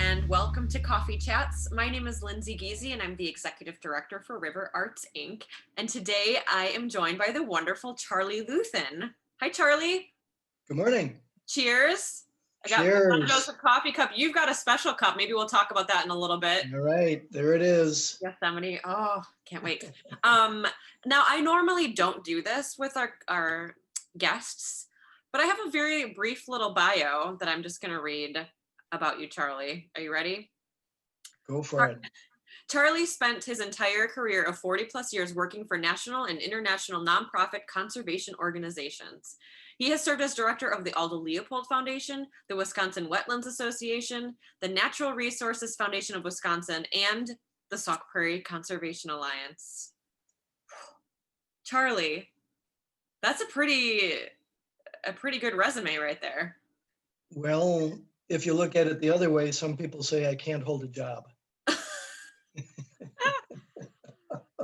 and welcome to Coffee Chats. My name is Lindsay Giese, and I'm the Executive Director for River Arts, Inc. And today I am joined by the wonderful Charlie Luthin. Hi, Charlie. Good morning. Cheers. I got Cheers. a coffee cup. You've got a special cup. Maybe we'll talk about that in a little bit. All right, there it is. Yosemite. Oh, can't wait. Now, I normally don't do this with our guests, but I have a very brief little bio that I'm just going to read about you, Charlie. Are you ready? Go for it. Charlie spent his entire career of 40 plus years working for national and international nonprofit conservation organizations. He has served as director of the Aldo Leopold Foundation, the Wisconsin Wetlands Association, the Natural Resources Foundation of Wisconsin, and the Sauk Prairie Conservation Alliance. Charlie, that's a pretty good resume right there. Well, if you look at it the other way, some people say I can't hold a job.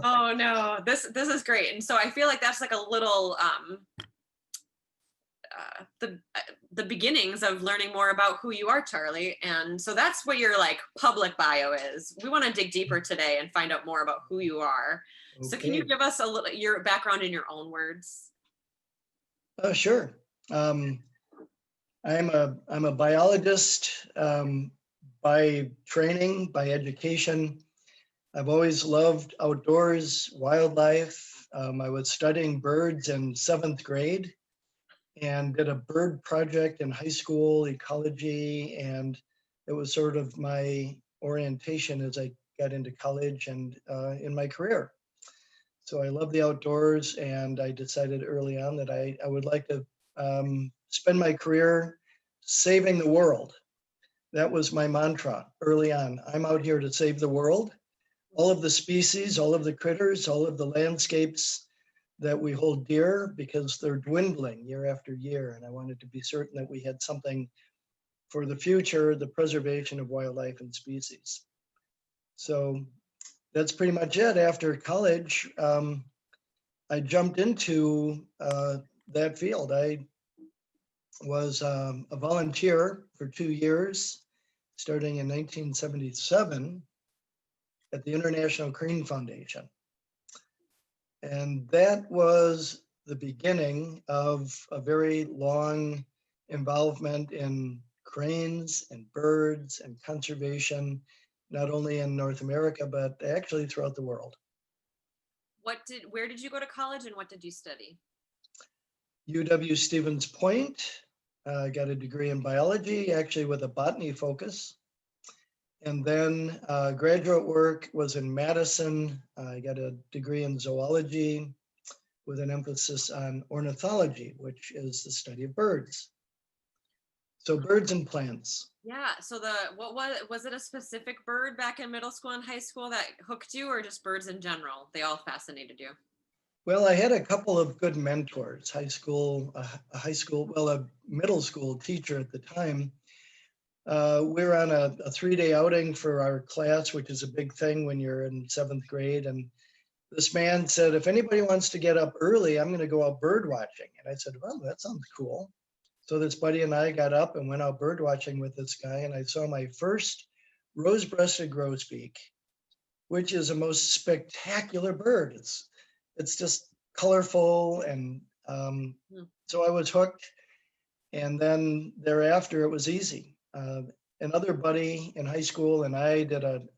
Oh no, this is great. And so I feel like that's like a little the beginnings of learning more about who you are, Charlie. And so that's what your like public bio is. We want to dig deeper today and find out more about who you are. Okay. So can you give us a little your background in your own words? Sure. I'm a biologist by training, by education. I've always loved outdoors, wildlife. I was studying birds in 7th grade and did a bird project in high school, ecology, and it was sort of my orientation as I got into college and in my career. So I love the outdoors, and I decided early on that I would like to spend my career saving the world. That was my mantra early on. I'm out here to save the world. All of the species, all of the critters, all of the landscapes that we hold dear, because they're dwindling year after year. And I wanted to be certain that we had something for the future, the preservation of wildlife and species. So that's pretty much it. After college, I jumped into that field. I was a volunteer for 2 years, starting in 1977 at the International Crane Foundation. And that was the beginning of a very long involvement in cranes and birds and conservation, not only in North America, but actually throughout the world. Where did you go to college and what did you study? UW Stevens Point. I got a degree in biology, actually with a botany focus. And then graduate work was in Madison. I got a degree in zoology with an emphasis on ornithology, which is the study of birds. So birds and plants. Yeah. So what was it a specific bird back in middle school and high school that hooked you, or just birds in general? They all fascinated you. Well, I had a couple of good mentors. A middle school teacher at the time. We were on a 3-day outing for our class, which is a big thing when you're in 7th grade. And this man said, if anybody wants to get up early, I'm going to go out bird watching. And I said, well, that sounds cool. So this buddy and I got up and went out bird watching with this guy. And I saw my first rose-breasted grosbeak, which is a most spectacular bird. It's just colorful. And so I was hooked. And then thereafter, it was easy. Another buddy in high school and I did an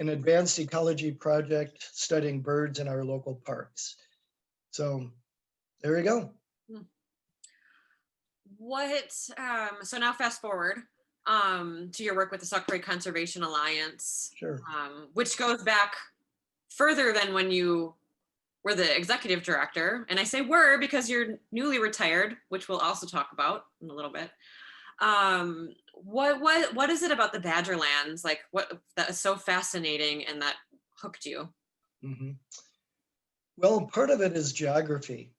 advanced ecology project studying birds in our local parks. So there you go. So now fast forward to your work with the Sauk Prairie Conservation Alliance, Sure. Which goes back further than when you were the executive director. And I say were because you're newly retired, which we'll also talk about in a little bit. What is it about the Badgerlands, like what that is so fascinating and that hooked you? Mm-hmm. Well, part of it is geography.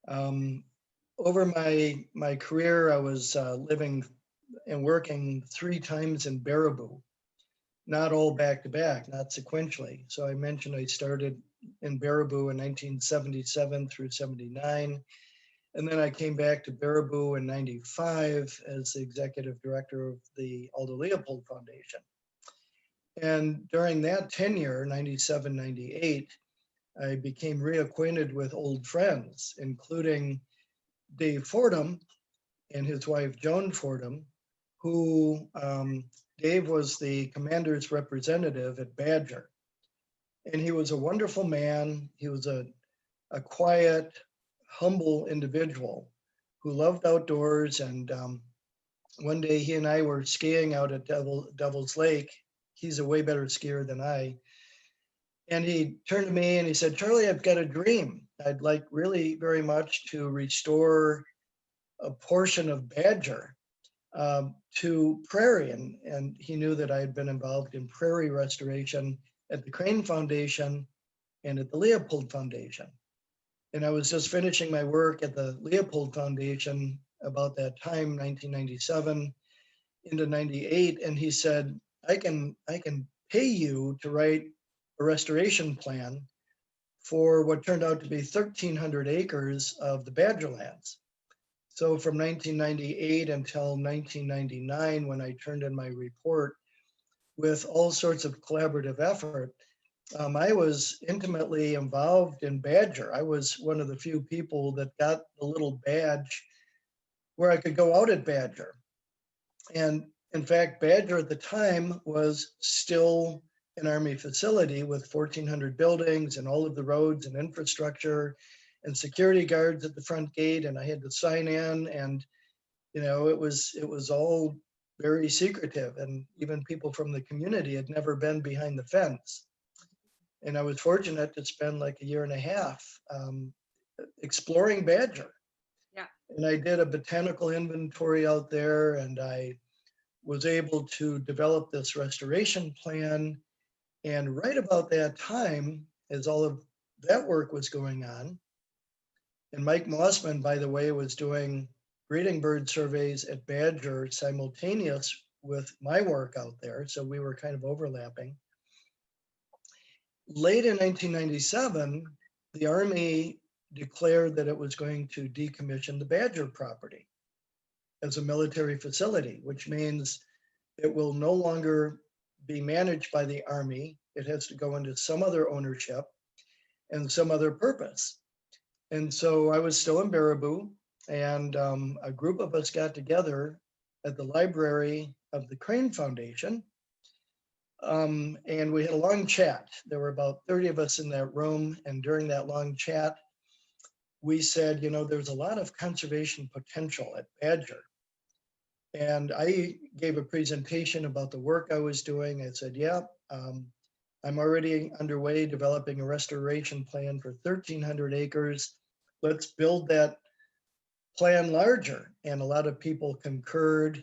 Over my career, I was living and working 3 times in Baraboo, not all back to back, not sequentially. So I mentioned I started in Baraboo in 1977 through 79. And then I came back to Baraboo in 95 as the executive director of the Aldo Leopold Foundation. And during that tenure, 97, 98, I became reacquainted with old friends, including Dave Fordham and his wife, Joan Fordham, who Dave was the commander's representative at Badger. And he was a wonderful man. He was a quiet, humble individual who loved outdoors. And one day he and I were skiing out at Devil's Lake. He's a way better skier than I. And he turned to me and he said, "Charlie, I've got a dream. I'd like really very much to restore a portion of Badger to prairie." And he knew that I had been involved in prairie restoration at the Crane Foundation and at the Leopold Foundation. And I was just finishing my work at the Leopold Foundation about that time, 1997 into 98. And he said, I can pay you to write a restoration plan for what turned out to be 1,300 acres of the Badgerlands. So from 1998 until 1999, when I turned in my report with all sorts of collaborative effort, I was intimately involved in Badger. I was one of the few people that got the little badge where I could go out at Badger. And in fact, Badger at the time was still an Army facility with 1,400 buildings and all of the roads and infrastructure and security guards at the front gate. And I had to sign in, and it was all very secretive. And even people from the community had never been behind the fence. And I was fortunate to spend like a year and a half exploring Badger. Yeah. And I did a botanical inventory out there, and I was able to develop this restoration plan. And right about that time, as all of that work was going on, and Mike Mossman, by the way, was doing breeding bird surveys at Badger simultaneous with my work out there. So we were kind of overlapping. Late in 1997, the Army declared that it was going to decommission the Badger property as a military facility, which means it will no longer be managed by the Army. It has to go into some other ownership and some other purpose. And so I was still in Baraboo, and a group of us got together at the library of the Crane Foundation. And we had a long chat. There were about 30 of us in that room. And during that long chat, we said, there's a lot of conservation potential at Badger. And I gave a presentation about the work I was doing. I said, I'm already underway developing a restoration plan for 1,300 acres. Let's build that plan larger. And a lot of people concurred.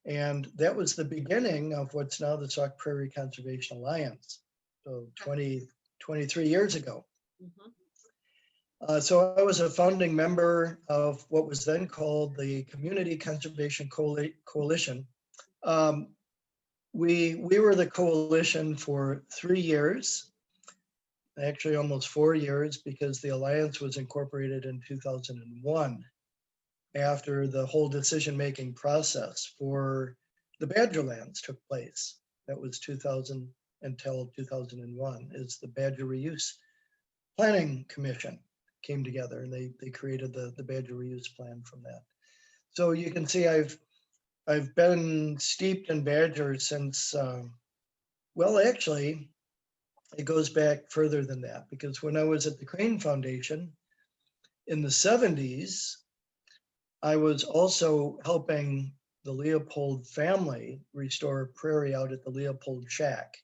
And that was the beginning of what's now the Sauk Prairie Conservation Alliance, so 23 years ago. Mm-hmm. So I was a founding member of what was then called the Community Conservation Coalition. We were the coalition for 3 years, actually almost 4 years, because the Alliance was incorporated in 2001. After the whole decision-making process for the Badgerlands took place. That was 2000 until 2001, as the Badger Reuse Planning Commission came together, and they created the Badger Reuse Plan from that. So you can see I've been steeped in Badger since, well, actually, it goes back further than that, because when I was at the Crane Foundation in the 70s, I was also helping the Leopold family restore prairie out at the Leopold Shack.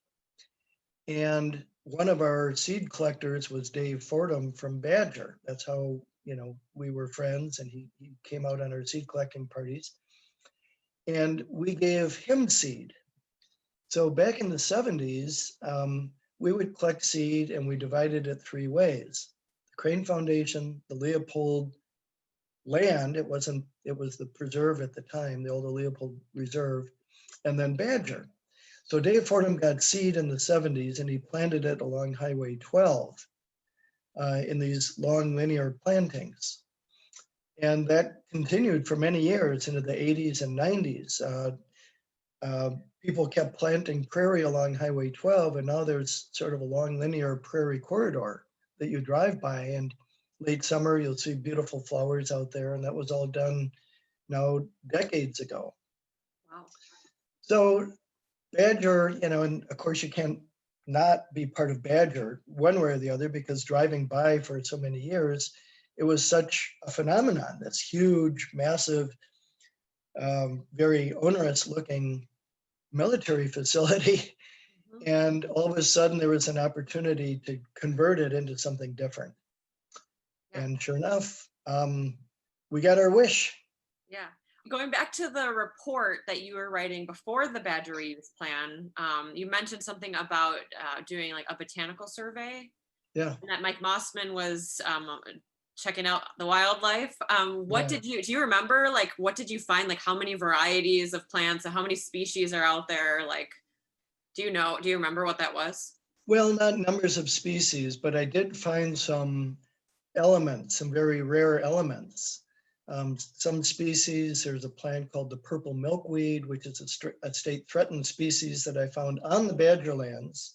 And one of our seed collectors was Dave Fordham from Badger. That's how, we were friends, and he came out on our seed collecting parties. And we gave him seed. So back in the 70s, we would collect seed, and we divided it 3 ways. The Crane Foundation, the Leopold land, it was the preserve at the time, the old Leopold Reserve, and then Badger. So Dave Fordham got seed in the 70s, and he planted it along Highway 12 in these long linear plantings. And that continued for many years into the 80s and 90s. Uh, People kept planting prairie along Highway 12, and now there's sort of a long linear prairie corridor that you drive by. And late summer, you'll see beautiful flowers out there, and that was all done now decades ago. Wow. So Badger, and of course you can't not be part of Badger one way or the other, because driving by for so many years, it was such a phenomenon. This huge, massive, very onerous looking military facility. Mhm. And all of a sudden there was an opportunity to convert it into something different. Yeah. And sure enough, we got our wish. Yeah. Going back to the report that you were writing before the Badger Reuse Plan, you mentioned something about doing like a botanical survey, Yeah, and that Mike Mossman was checking out the wildlife. What yeah. do you remember? Like, what did you find? Like, how many varieties of plants and how many species are out there? Like, do you remember what that was? Well, not numbers of species, but I did find some elements, some very rare elements. Some species, there's a plant called the purple milkweed, which is a state threatened species that I found on the Badgerlands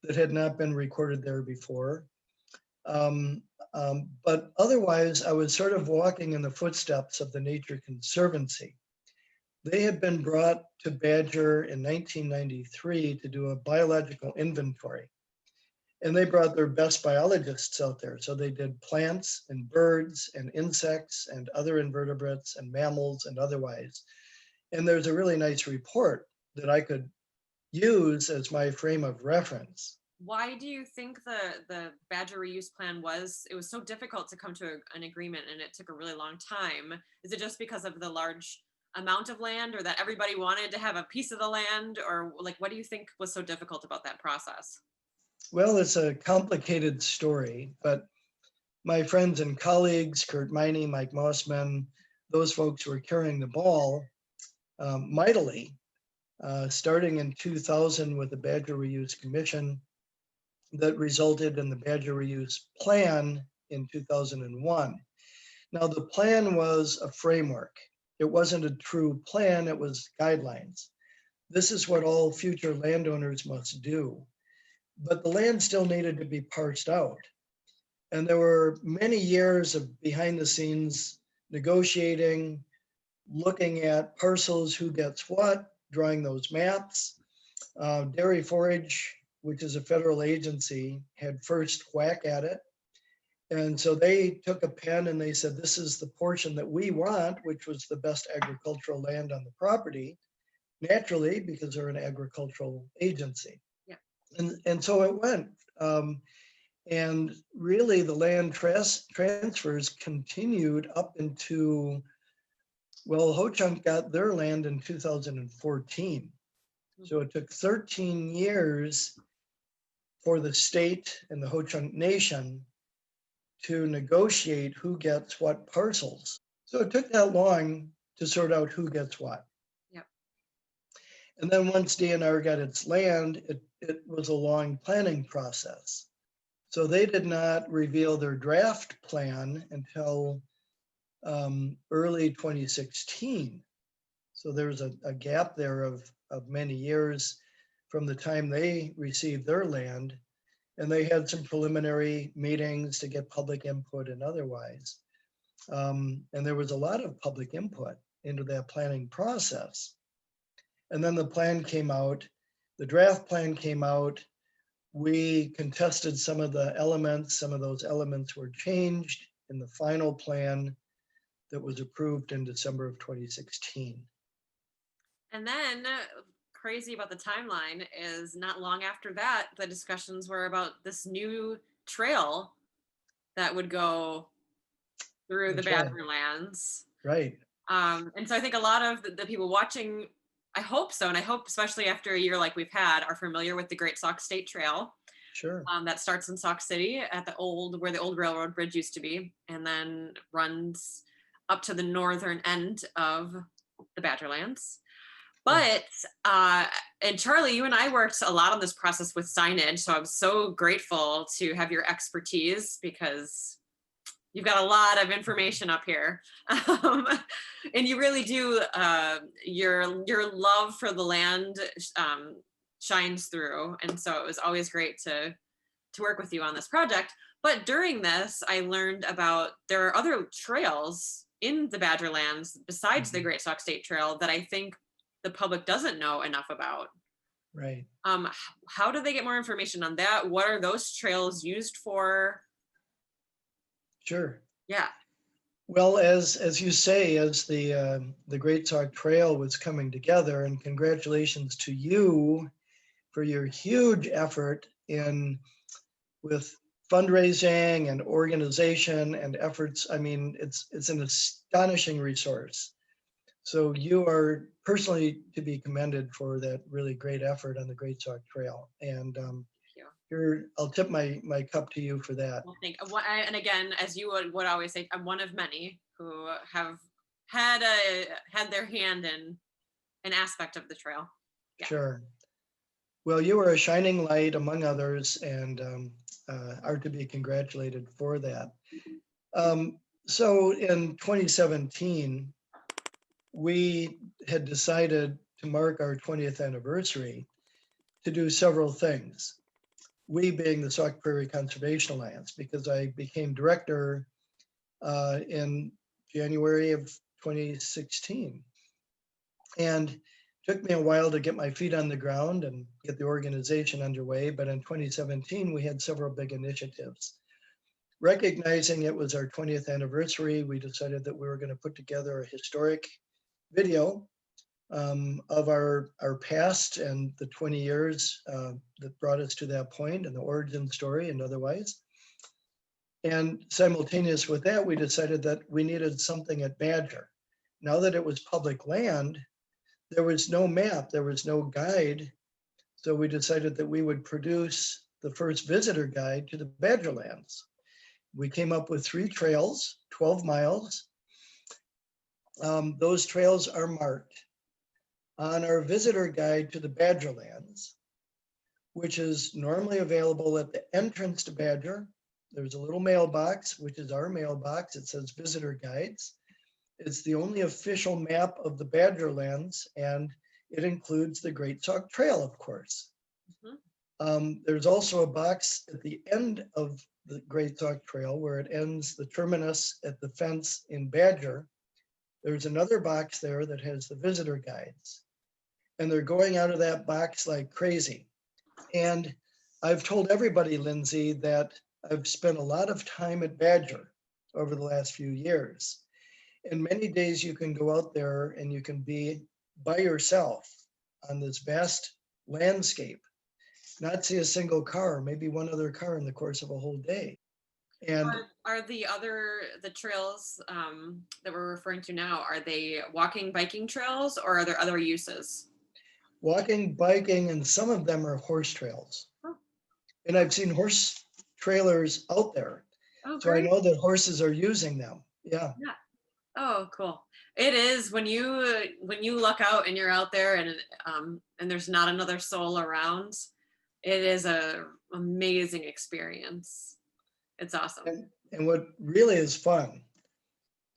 that had not been recorded there before. But otherwise, I was sort of walking in the footsteps of the Nature Conservancy. They had been brought to Badger in 1993 to do a biological inventory. And they brought their best biologists out there. So they did plants and birds and insects and other invertebrates and mammals and otherwise. And there's a really nice report that I could use as my frame of reference. Why do you think the Badger Reuse Plan was so difficult to come to an agreement, and it took a really long time? Is it just because of the large amount of land, or that everybody wanted to have a piece of the land, or like what do you think was so difficult about that process? Well, it's a complicated story, but my friends and colleagues, Kurt Miney, Mike Mossman, those folks were carrying the ball mightily, starting in 2000 with the Badger Reuse Commission that resulted in the Badger Reuse Plan in 2001. Now, the plan was a framework. It wasn't a true plan, it was guidelines. This is what all future landowners must do. But the land still needed to be parsed out. And there were many years of behind the scenes negotiating, looking at parcels, who gets what, drawing those maps. Dairy Forage, which is a federal agency, had first whack at it. And so they took a pen and they said, this is the portion that we want, which was the best agricultural land on the property, naturally, because they're an agricultural agency. Yeah. And so it went. And really the land transfers continued up into, well, Ho-Chunk got their land in 2014. So it took 13 years for the state and the Ho-Chunk Nation to negotiate who gets what parcels. So it took that long to sort out who gets what. Yep. And then once DNR got its land, it was a long planning process. So they did not reveal their draft plan until early 2016. So there was a gap there of many years from the time they received their land. And they had some preliminary meetings to get public input and otherwise. And there was a lot of public input into that planning process. And then the plan came out, the draft plan came out. We contested some of the elements. Some of those elements were changed in the final plan that was approved in December of 2016. And then crazy about the timeline is not long after that, the discussions were about this new trail that would go through the That's right. Badgerlands. Right. And so I think a lot of the people watching, I hope so, and I hope especially after a year like we've had, are familiar with the Great Sauk State Trail. Sure. That starts in Sauk City at where the old railroad bridge used to be, and then runs up to the northern end of the Badgerlands. But and Charlie, you and I worked a lot on this process with signage, so I'm so grateful to have your expertise, because You've got a lot of information up here. Um, and you really do, your love for the land shines through. And so it was always great to work with you on this project. But during this, I learned about there are other trails in the Badgerlands besides the Mhm. Great Sauk State Trail that I think the public doesn't know enough about. Right. How do they get more information on that? What are those trails used for? Sure. Yeah. Well, as you say, as the Great Sauk Trail was coming together, and congratulations to you for your huge effort in with fundraising and organization and efforts. I mean, it's an astonishing resource. So you are personally to be commended for that really great effort on the Great Sauk Trail. And Yeah. here, I'll tip my cup to you for that. Well, and again, as you would always say, I'm one of many who have had their hand in an aspect of the trail. Yeah. Sure. Well, you were a shining light among others, and are to be congratulated for that. So in 2017, we had decided to mark our 20th anniversary to do several things. We being the Sauk Prairie Conservation Alliance, because I became director in January of 2016. And it took me a while to get my feet on the ground and get the organization underway. But in 2017, we had several big initiatives. Recognizing it was our 20th anniversary, we decided that we were going to put together a historic video of our past and the 20 years that brought us to that point and the origin story and otherwise. And simultaneous with that, we decided that we needed something at Badger. Now that it was public land, there was no map, there was no guide. So we decided that we would produce the first visitor guide to the Badgerlands. We came up with 3 trails, 12 miles. Those trails are marked on our visitor guide to the Badgerlands, which is normally available at the entrance to Badger. There's a little mailbox, which is our mailbox. It says visitor guides. It's the only official map of the Badgerlands, and it includes the Great Sauk Trail, of course. There's also a box at the end of the Great Sauk Trail where it ends the terminus at the fence in Badger. There's another box there that has the visitor guides. And they're going out of that box like crazy. And I've told everybody, Lindsay, that I've spent a lot of time at Badger over the last few years. And many days you can go out there and you can be by yourself on this vast landscape, not see a single car, maybe one other car in the course of a whole day. And Are the trails that we're referring to now, are they walking, biking trails, or are there other uses? walking, biking, and some of them are horse trails. Oh. And I've seen horse trailers out there. Oh, So I great. know that horses are using them. Yeah. Yeah. Oh, cool. It is when you luck out and you're out there and there's not another soul around. It is a amazing experience. It's awesome. And what really is fun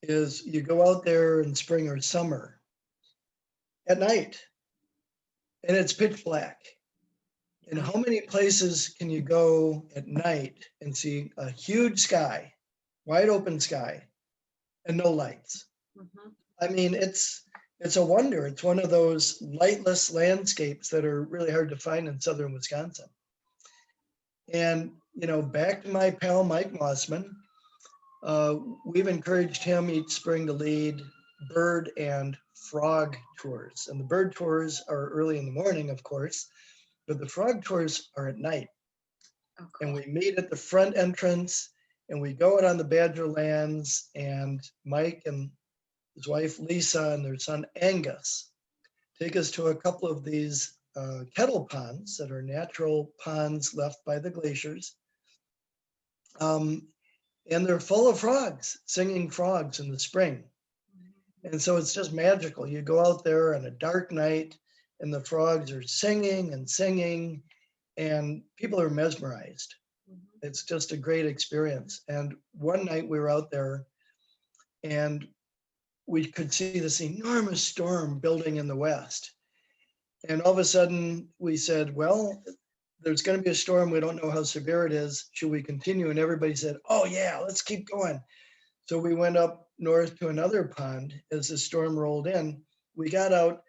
is you go out there in spring or summer at night and it's pitch black. And how many places can you go at night and see a huge sky, wide open sky, and no lights? Mhm. I mean, it's a wonder. It's one of those lightless landscapes that are really hard to find in southern Wisconsin. And, you know, back to my pal, Mike Mossman, we've encouraged him each spring to lead bird and frog tours. And the bird tours are early in the morning, of course, but the frog tours are at night. Oh, And cool. we meet at the front entrance and we go out on the Badgerlands, and Mike and his wife Lisa and their son Angus take us to a couple of these kettle ponds that are natural ponds left by the glaciers. And they're full of frogs, singing frogs in the spring. And so it's just magical. You go out there on a dark night and the frogs are singing and singing, and people are mesmerized. It's just a great experience. And one night we were out there and we could see this enormous storm building in the west. And all of a sudden we said, well, there's going to be a storm. We don't know how severe it is. Should we continue? And everybody said, oh yeah, let's keep going. So we went up north to another pond as the storm rolled in. We got out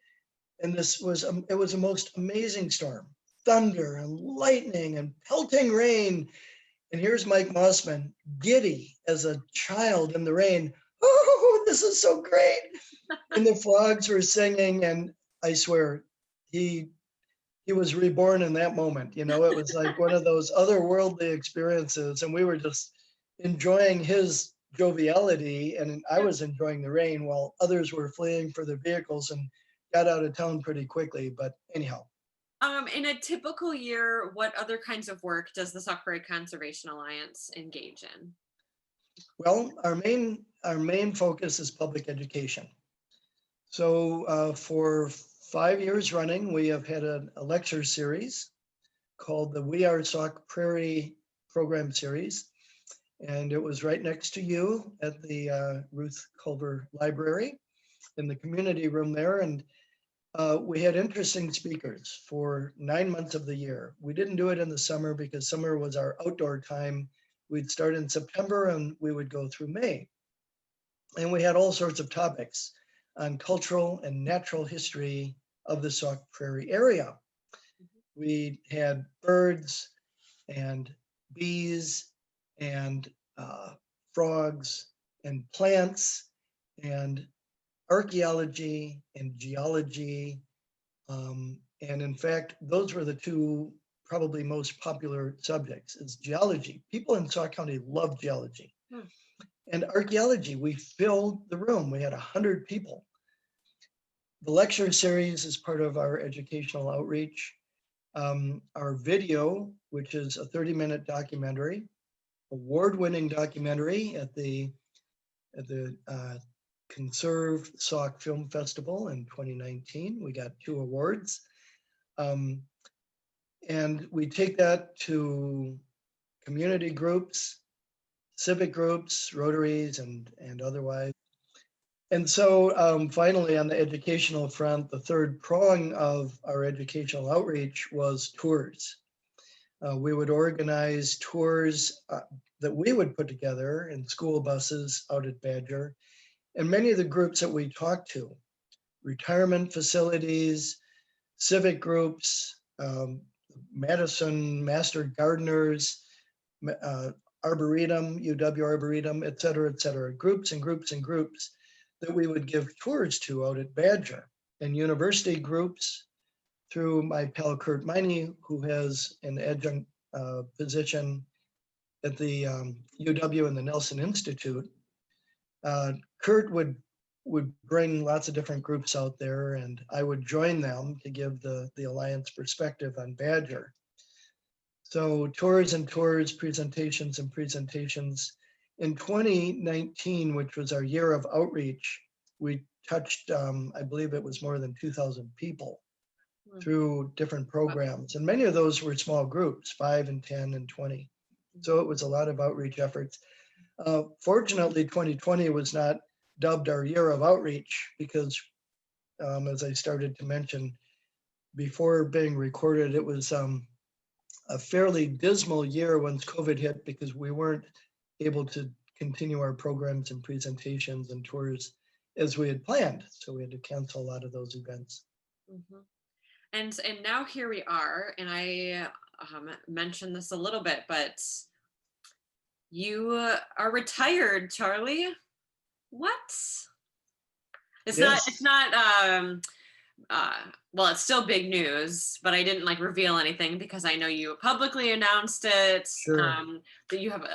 and it was a most amazing storm. Thunder and lightning and pelting rain. And here's Mike Mossman, giddy as a child in the rain. Oh, this is so great. And the frogs were singing, and I swear, he was reborn in that moment. It was like one of those otherworldly experiences, and we were just enjoying his joviality, and I was enjoying the rain while others were fleeing for their vehicles and got out of town pretty quickly. But anyhow. In a typical year, what other kinds of work does the Sauk Prairie Conservation Alliance engage in? Well, our main focus is public education. So for 5 years running, we have had a lecture series called the We Are Sauk Prairie program series. And it was right next to you at the Ruth Culver Library in the community room there. And we had interesting speakers for 9 months of the year. We didn't do it in the summer because summer was our outdoor time. We'd start in September and we would go through May. And we had all sorts of topics on cultural and natural history of the Sauk Prairie area. We had birds and bees and frogs and plants and archaeology and geology. And in fact, those were the two probably most popular subjects is geology. People in Sauk County love geology. And archaeology, we filled the room. We had 100 people. The lecture series is part of our educational outreach. Our video, which is a 30-minute documentary, award-winning documentary at the Conserve Sauk Film Festival in 2019. We got 2 awards. And we take that to community groups, civic groups, Rotaries, and otherwise. And so finally, on the educational front, the third prong of our educational outreach was tours. We would organize tours that we would put together in school buses out at Badger. And many of the groups that we talked to, retirement facilities, civic groups, Madison Master Gardeners, Arboretum, UW Arboretum, et cetera, groups and groups and groups that we would give tours to out at Badger, and university groups through my pal Kurt Miney, who has an adjunct position at the UW and the Nelson Institute. Kurt would bring lots of different groups out there, and I would join them to give the Alliance perspective on Badger. So tours and tours, presentations and presentations. In 2019, which was our year of outreach, we touched, I believe it was more than 2,000 people through different programs. And many of those were small groups, 5 and 10 and 20. So it was a lot of outreach efforts. Fortunately, 2020 was not dubbed our year of outreach because, as I started to mention before being recorded, it was a fairly dismal year once COVID hit because we weren't able to continue our programs and presentations and tours as we had planned. So we had to cancel a lot of those events. Mm-hmm. And now here we are, and I mentioned this a little bit, but you are retired, Charlie. What? It's Yes. Well, it's still big news, but I didn't reveal anything because I know you publicly announced it. Sure. That you have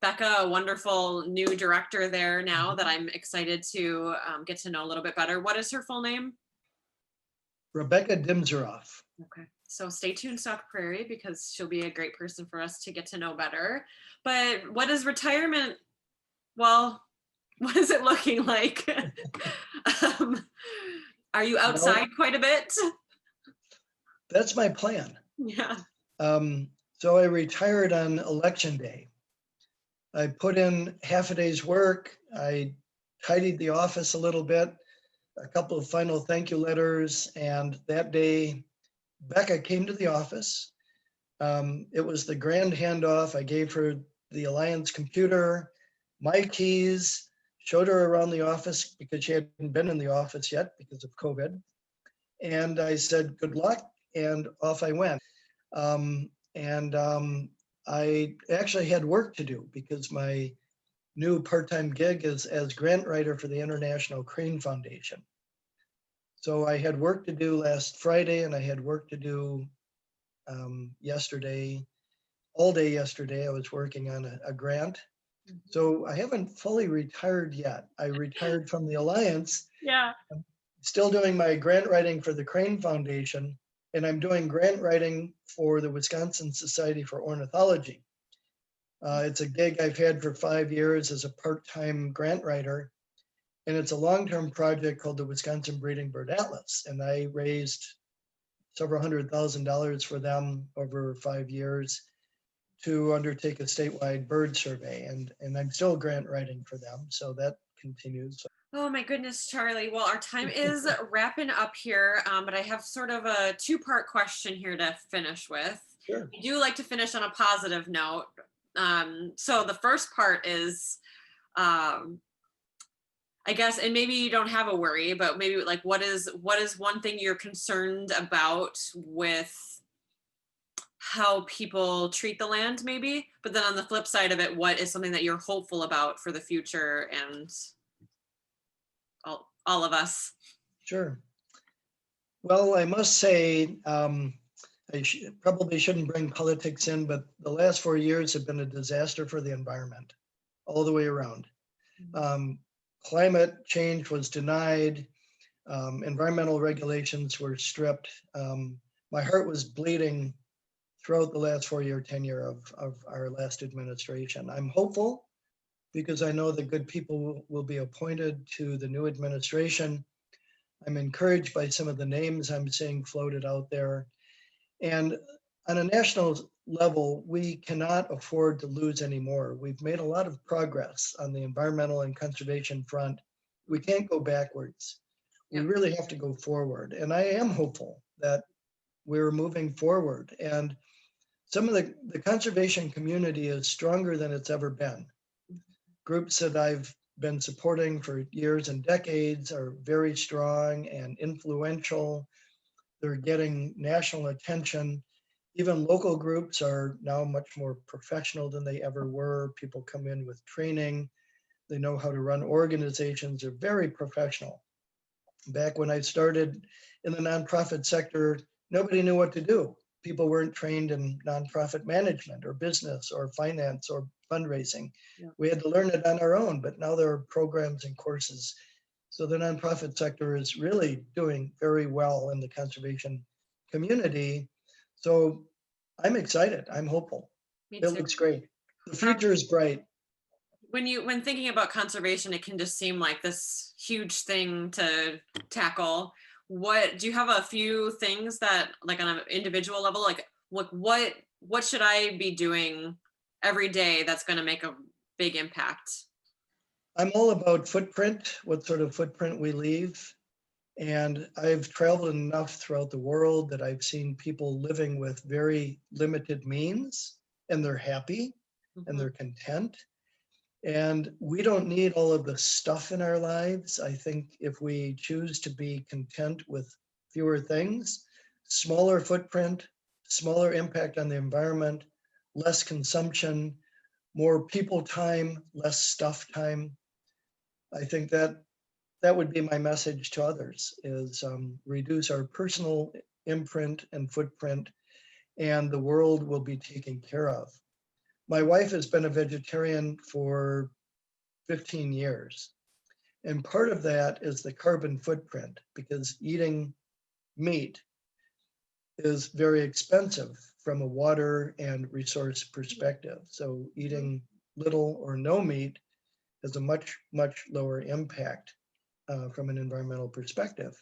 Becca, a wonderful new director there now that I'm excited to get to know a little bit better. What is her full name? Rebecca Dimzeroff. Okay, so stay tuned, Sauk Prairie, because she'll be a great person for us to get to know better. But what is retirement? Well, what is it looking like? Are you outside quite a bit? That's my plan. Yeah. So I retired on election day. I put in half a day's work. I tidied the office a little bit, a couple of final thank you letters. And that day, Becca came to the office. It was the grand handoff. I gave her the Alliance computer, my keys, showed her around the office because she hadn't been in the office yet because of COVID. And I said, good luck. And off I went. And I actually had work to do because my new part-time gig is as grant writer for the International Crane Foundation. So I had work to do last Friday, and I had work to do yesterday, all day yesterday. I was working on a grant. So I haven't fully retired yet. I retired from the Alliance. Yeah. I'm still doing my grant writing for the Crane Foundation, and I'm doing grant writing for the Wisconsin Society for Ornithology. It's a gig I've had for 5 years as a part-time grant writer, and it's a long-term project called the Wisconsin Breeding Bird Atlas. And I raised several $100,000 for them over 5 years to undertake a statewide bird survey. And I'm still grant writing for them, so that continues. Oh my goodness, Charlie. Well, our time is wrapping up here, but I have sort of a two-part question here to finish with. Sure. I do like to finish on a positive note. So the first part is, I guess, and maybe you don't have a worry, but maybe like what is one thing you're concerned about with how people treat the land, maybe? But then on the flip side of it, what is something that you're hopeful about for the future and all of us? Sure. Well, I must say, probably shouldn't bring politics in, but the last 4 years have been a disaster for the environment all the way around. Climate change was denied. Environmental regulations were stripped. My heart was bleeding throughout the last 4-year tenure of our last administration. I'm hopeful because I know that good people will be appointed to the new administration. I'm encouraged by some of the names I'm seeing floated out there. And on a national level, we cannot afford to lose anymore. We've made a lot of progress on the environmental and conservation front. We can't go backwards. We really have to go forward. And I am hopeful that we're moving forward. And some of the conservation community is stronger than it's ever been. Groups that I've been supporting for years and decades are very strong and influential. They're getting national attention. Even local groups are now much more professional than they ever were. People come in with training. They know how to run organizations. They're very professional. Back when I started in the nonprofit sector, nobody knew what to do. People weren't trained in nonprofit management or business or finance or fundraising. We had to learn it on our own, but now there are programs and courses. So the nonprofit sector is really doing very well in the conservation community. So I'm excited. I'm hopeful. It looks great. The future is bright. When thinking about conservation, it can just seem like this huge thing to tackle. What do you have a few things that, like, on an individual level, like what should I be doing every day that's going to make a big impact? I'm all about footprint, what sort of footprint we leave. And I've traveled enough throughout the world that I've seen people living with very limited means, and they're happy and they're content. And we don't need all of the stuff in our lives. I think if we choose to be content with fewer things, smaller footprint, smaller impact on the environment, less consumption, more people time, less stuff time. I think that would be my message to others is reduce our personal imprint and footprint, and the world will be taken care of. My wife has been a vegetarian for 15 years. And part of that is the carbon footprint, because eating meat is very expensive from a water and resource perspective. So eating little or no meat has a much, much lower impact from an environmental perspective.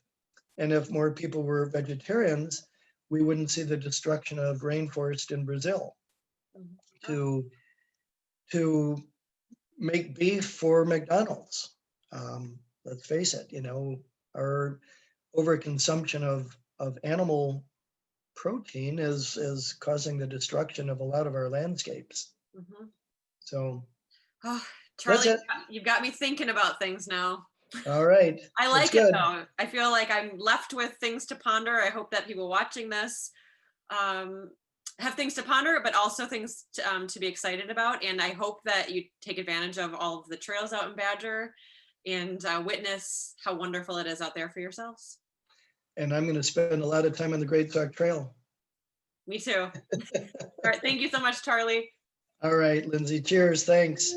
And if more people were vegetarians, we wouldn't see the destruction of rainforest in Brazil. to make beef for McDonald's. Let's face it, our overconsumption of animal protein is causing the destruction of a lot of our landscapes. Mhm. So Oh, that's Charlie, it. you've got me thinking about things now. All right. I That's like it good. though. I feel like I'm left with things to ponder. I hope that people watching this have things to ponder, but also things to be excited about. And I hope that you take advantage of all of the trails out in Badger and witness how wonderful it is out there for yourselves. And I'm going to spend a lot of time on the Greatsword Trail. Me too. All right. Thank you so much, Charlie. All right, Lindsay. Cheers. Thanks.